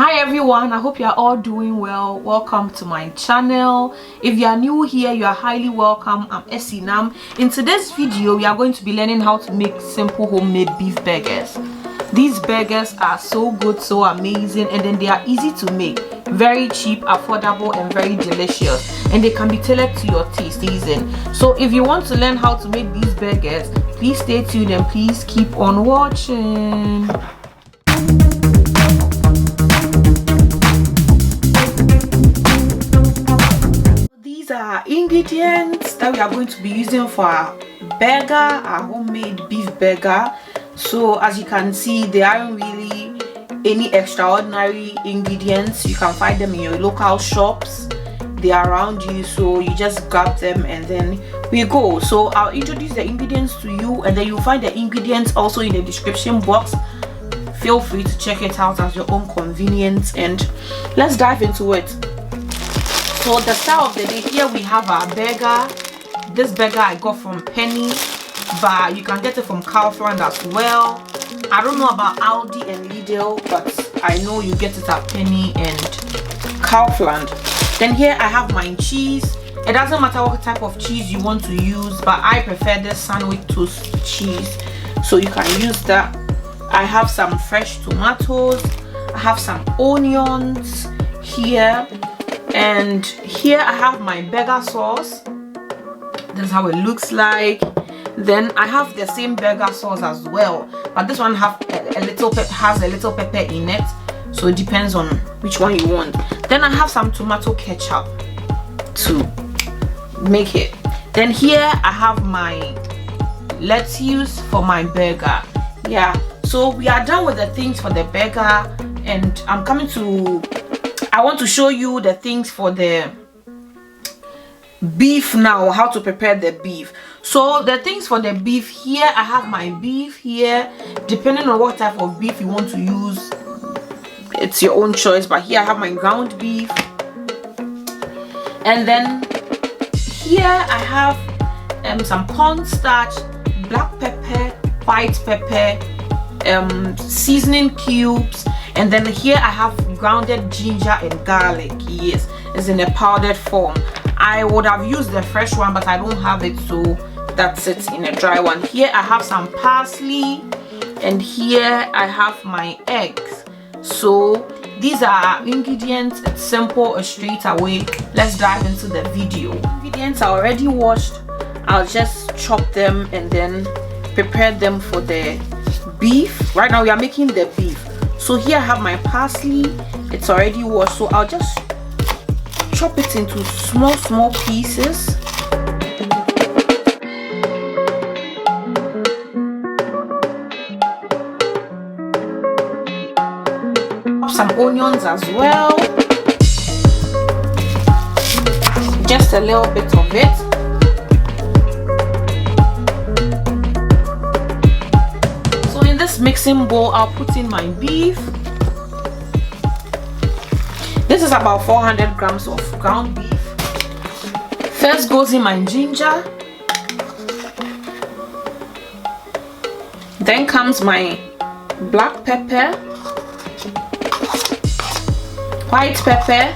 Hi everyone, I hope you are all doing well. Welcome to my channel. If you are new here, you are highly welcome. I'm Esinam. In today's video, we are going to be learning how to make simple homemade beef burgers. These burgers are so good, so amazing, and then they are easy to make, very cheap, affordable, and very delicious, and they can be tailored to your taste. So if you want to learn how to make these burgers, please stay tuned and please keep on watching. These are ingredients that we are going to be using for our burger, our homemade beef burger. So as you can see, there aren't really any extraordinary ingredients. You can find them in your local shops. They are around you, so you just grab them and then we go. So I'll introduce the ingredients to you, and then you'll find the ingredients also in the description box. Feel free to check it out at your own convenience, and let's dive into it. So the start of the day, here we have our burger. This burger I got from Penny, but you can get it from Kaufland as well. I don't know about Aldi and Lidl, but I know you get it at Penny and Kaufland. Then here I have my cheese. It doesn't matter what type of cheese you want to use, but I prefer this sandwich toast cheese, so you can use that. I have some fresh tomatoes. I have some onions here. And here I have my burger sauce. This is how it looks like. Then I have the same burger sauce as well, but this one has a little pepper in it, so it depends on which one you want. Then I have some tomato ketchup to make it. Then here I have my lettuce for my burger. Yeah, so we are done with the things for the burger, and I want to show you the things for the beef now, how to prepare the beef. So the things for the beef, here I have my beef here. Depending on what type of beef you want to use, it's your own choice, but here I have my ground beef. And then here I have some cornstarch, black pepper, white pepper, seasoning cubes. And then here I have grounded ginger and garlic. Yes, it's in a powdered form. I would have used the fresh one, but I don't have it, so that's it in a dry one. Here I have some parsley, and here I have my eggs. So these are our ingredients. It's simple, straight away. Let's dive into the video. Ingredients are already washed. I'll just chop them and then prepare them for the beef. Right now we are making the beef. So here I have my parsley. It's already washed, so I'll just chop it into small pieces. Some onions as well, just a little bit of it. So in this mixing bowl, I'll put in my beef. This is about 400 grams of ground beef. First goes in my ginger. Then comes my black pepper, white pepper,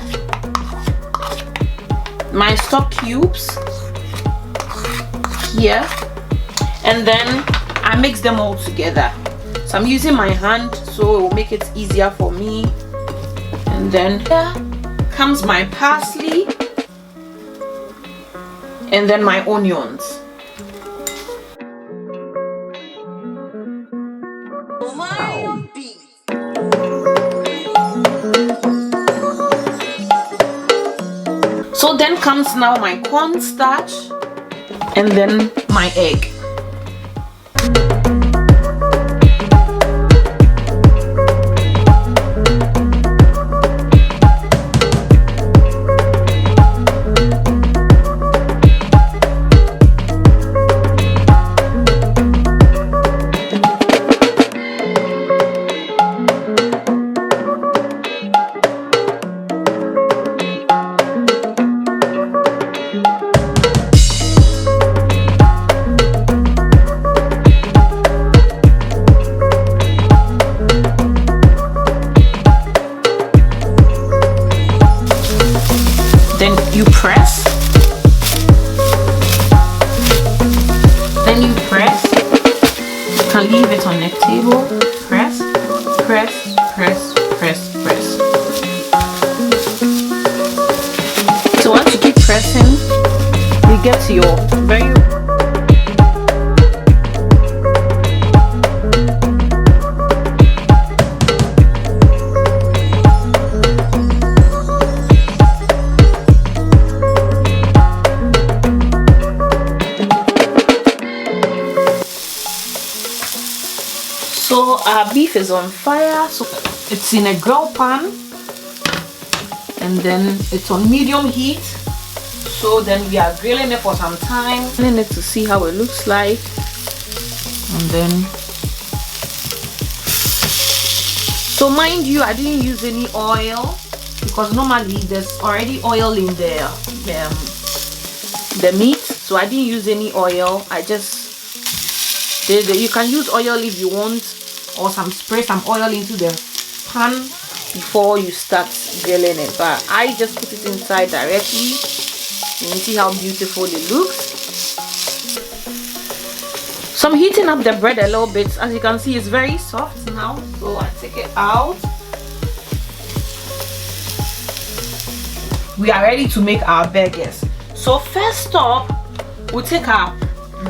my stock cubes here, and then I mix them all together. So I'm using my hand, so it will make it easier for me. And then here comes my parsley, and then my onions. So then comes now my cornstarch, and then my egg. press. Then you press. You can leave it on the table. Press, press, press, press, press. So once you keep pressing, you get to your very So our beef is on fire, so it's in a grill pan, and then it's on medium heat. So then we are grilling it for some time, grilling it to see how it looks like. And then, so mind you, I didn't use any oil because normally there's already oil in the meat, so I didn't use any oil. I just you can use oil if you want, or spray some oil into the pan before you start grilling it, but I just put it inside directly. You can see how beautiful it looks. So I'm heating up the bread a little bit. As you can see, it's very soft now, so I take it out. We are ready to make our burgers. So first up, we'll take our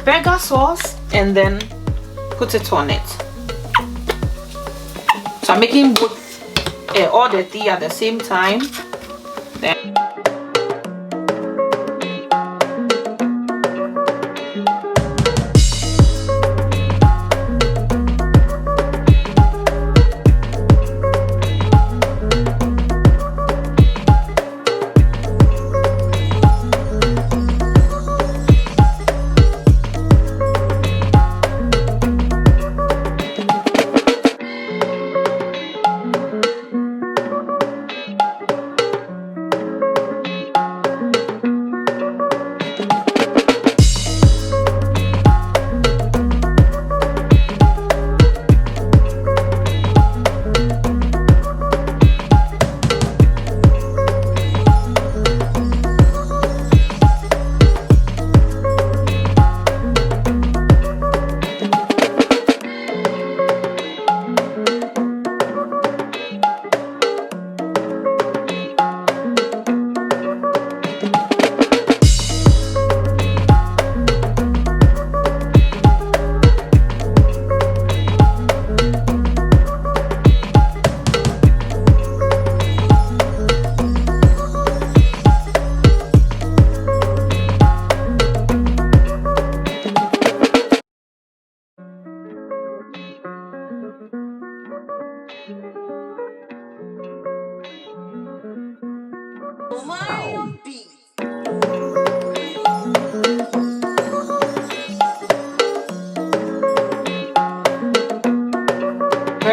burger sauce and then put it on it. So I'm making both all the three at the same time. Then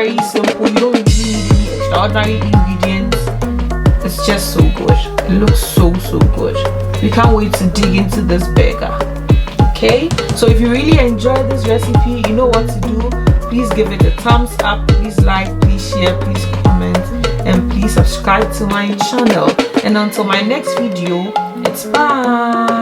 very simple. You don't really need any extraordinary ingredients. It's just so good. It looks so good. We can't wait to dig into this burger. Okay, so if you really enjoy this recipe, you know what to do. Please give it a thumbs up, please like, please share, please comment, and please subscribe to my channel. And until my next video, it's bye.